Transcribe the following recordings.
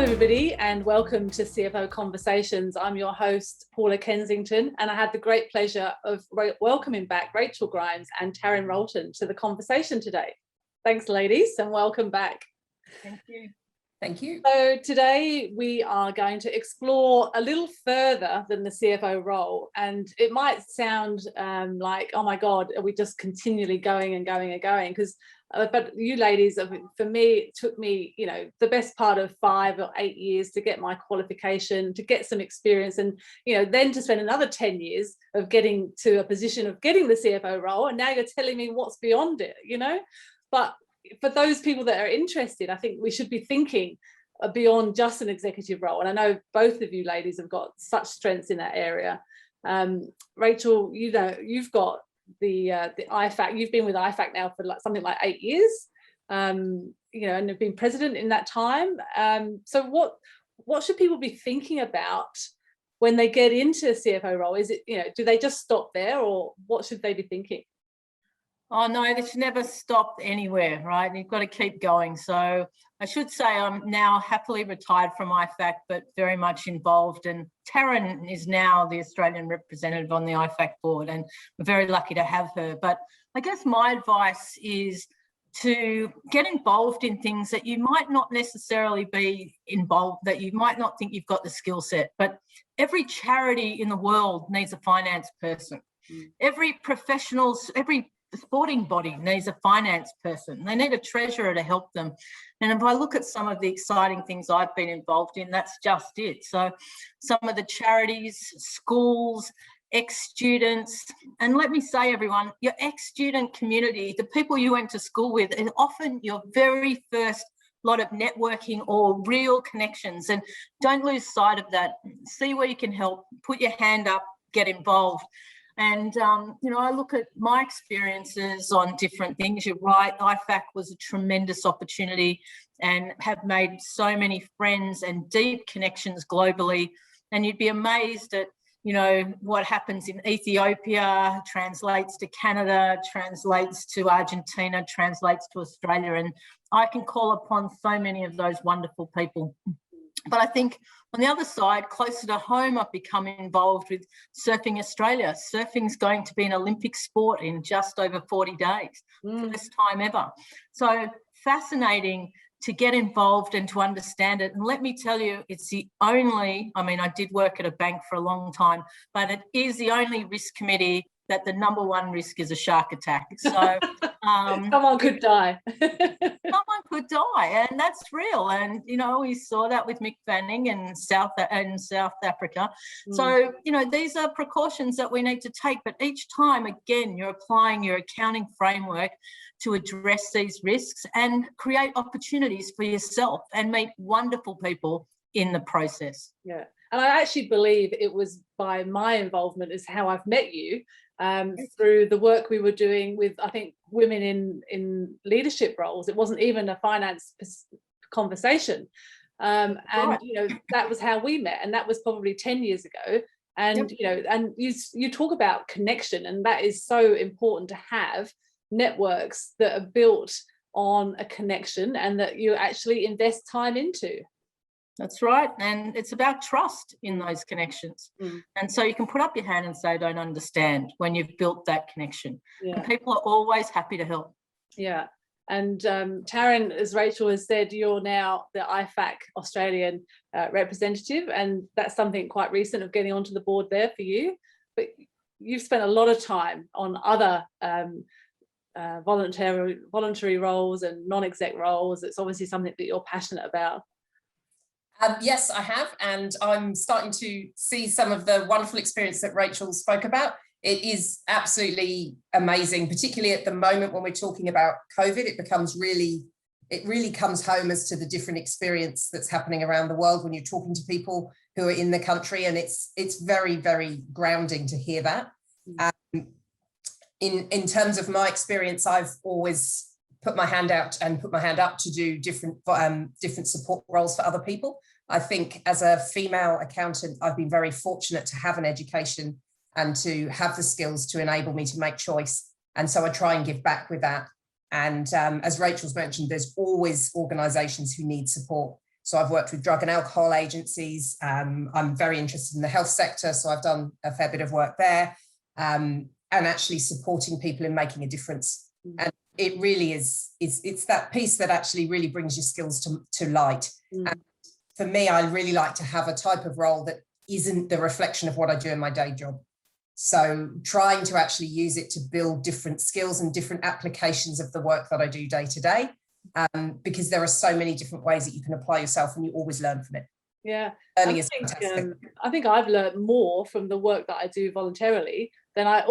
Hello everybody and welcome to CFO Conversations. I'm your host Paula Kensington and I had the great pleasure of welcoming back Rachel Grimes and Taryn Rulton to the conversation today. Thanks ladies and welcome back. Thank you. Thank you. So today we are going to explore a little further than the CFO role, and it might sound like, oh my God, are we just continually going and going and going? Because but you ladies, for me, it took me, the best part of 5 or 8 years to get my qualification, to get some experience, and, then to spend another 10 years of getting to a position of getting the CFO role. And now you're telling me what's beyond it, But for those people that are interested, I think we should be thinking beyond just an executive role. And I know both of you ladies have got such strengths in that area. Rachel, you've got the IFAC. You've been with IFAC now for something like 8 years, and have been president in that time. So what should people be thinking about when they get into a CFO role? Is it, do they just stop there, or what should they be thinking? Oh no, they should never stop anywhere, right? You've got to keep going. So I should say I'm now happily retired from IFAC, but very much involved. And Taryn is now the Australian representative on the IFAC board, and we're very lucky to have her. But I guess my advice is to get involved in things that you might not necessarily be involved, that you might not think you've got the skill set. But every charity in the world needs a finance person. Every sporting body needs a finance person. They need a treasurer to help them. And if I look at some of the exciting things I've been involved in, that's just it. So some of the charities, schools, ex-students, and let me say, everyone, your ex-student community, the people you went to school with, is often your very first lot of networking or real connections. And don't lose sight of that. See where you can help, put your hand up, get involved. And, I look at my experiences on different things. You're right, IFAC was a tremendous opportunity and have made so many friends and deep connections globally. And you'd be amazed at, what happens in Ethiopia, translates to Canada, translates to Argentina, translates to Australia. And I can call upon so many of those wonderful people. But I think on the other side, closer to home, I've become involved with Surfing Australia. Surfing's going to be an Olympic sport in just over 40 days, first time ever. So fascinating to get involved and to understand it. And let me tell you, it's the only, I did work at a bank for a long time, but it is the only risk committee that the number one risk is a shark attack. So someone could die. Someone could die, and that's real. And we saw that with Mick Fanning in South Africa. So these are precautions that we need to take. But each time, again, you're applying your accounting framework to address these risks and create opportunities for yourself and meet wonderful people in the process. Yeah, and I actually believe it was by my involvement is how I've met you. Through the work we were doing with, I think, women in leadership roles. It wasn't even a finance conversation. And, that was how we met. And that was probably 10 years ago. And, and you talk about connection, and that is so important to have networks that are built on a connection and that you actually invest time into. That's right. And it's about trust in those connections. And so you can put up your hand and say, I don't understand, when you've built that connection. Yeah. And people are always happy to help. Yeah. And Taryn, as Rachel has said, you're now the IFAC Australian representative, and that's something quite recent of getting onto the board there for you. But you've spent a lot of time on other voluntary roles and non-exec roles. It's obviously something that you're passionate about. Yes, I have, and I'm starting to see some of the wonderful experience that Rachel spoke about. It is absolutely amazing, particularly at the moment when we're talking about COVID. It really comes home as to the different experience that's happening around the world when you're talking to people who are in the country, and it's very, very grounding to hear that. In terms of my experience, I've always put my hand out and put my hand up to do different support roles for other people. I think as a female accountant, I've been very fortunate to have an education and to have the skills to enable me to make choice. And so I try and give back with that. And as Rachel's mentioned, there's always organisations who need support. So I've worked with drug and alcohol agencies. I'm very interested in the health sector, so I've done a fair bit of work there, and actually supporting people in making a difference. And it really it's that piece that actually really brings your skills to light. And for me, I really like to have a type of role that isn't the reflection of what I do in my day job. So trying to actually use it to build different skills and different applications of the work that I do day to day, because there are so many different ways that you can apply yourself and you always learn from it. Yeah, Learning is fantastic. I think I've learned more from the work that I do voluntarily than I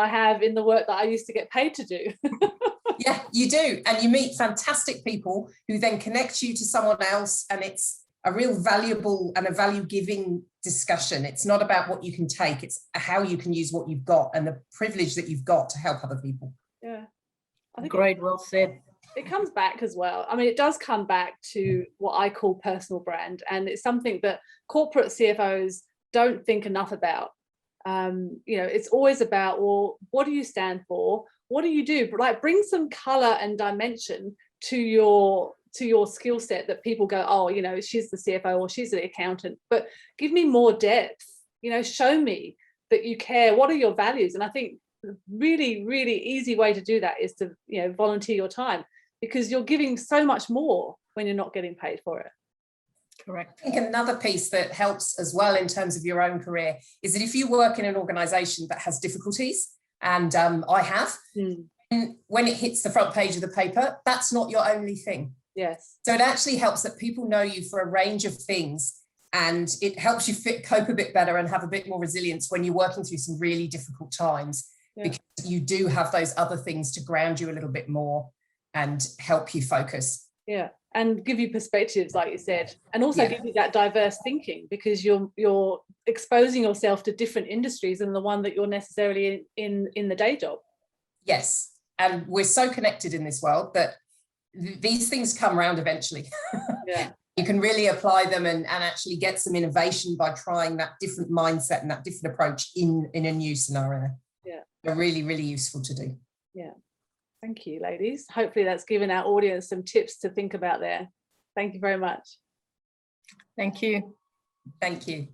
have in the work that I used to get paid to do. Yeah, you do. And you meet fantastic people who then connect you to someone else, and it's a real valuable and a value-giving discussion. It's not about what you can take, it's how you can use what you've got and the privilege that you've got to help other people. Yeah. I think Great, well said. it comes back as well. I mean, it does come back to what I call personal brand, and it's something that corporate CFOs don't think enough about. You know, it's always about, well, what do you stand for? What do you do? But like, bring some color and dimension to your skill set that people go, oh, you know, she's the CFO or she's the accountant, but give me more depth, you know, show me that you care. What are your values? And I think really, really easy way to do that is to, you know, volunteer your time, because you're giving so much more when you're not getting paid for it. Correct. I think another piece that helps as well in terms of your own career is that if you work in an organisation that has difficulties, and I have, when it hits the front page of the paper, that's not your only thing. Yes. So it actually helps that people know you for a range of things, and it helps you cope a bit better and have a bit more resilience when you're working through some really difficult times, because you do have those other things to ground you a little bit more and help you focus. Yeah, and give you perspectives, like you said, and also give you that diverse thinking, because you're exposing yourself to different industries than the one that you're necessarily in the day job. Yes, and we're so connected in this world that these things come around eventually. Yeah. You can really apply them and actually get some innovation by trying that different mindset and that different approach in a new scenario. Yeah. They're really, really useful to do. Yeah. Thank you, ladies. Hopefully that's given our audience some tips to think about there. Thank you very much. Thank you. Thank you.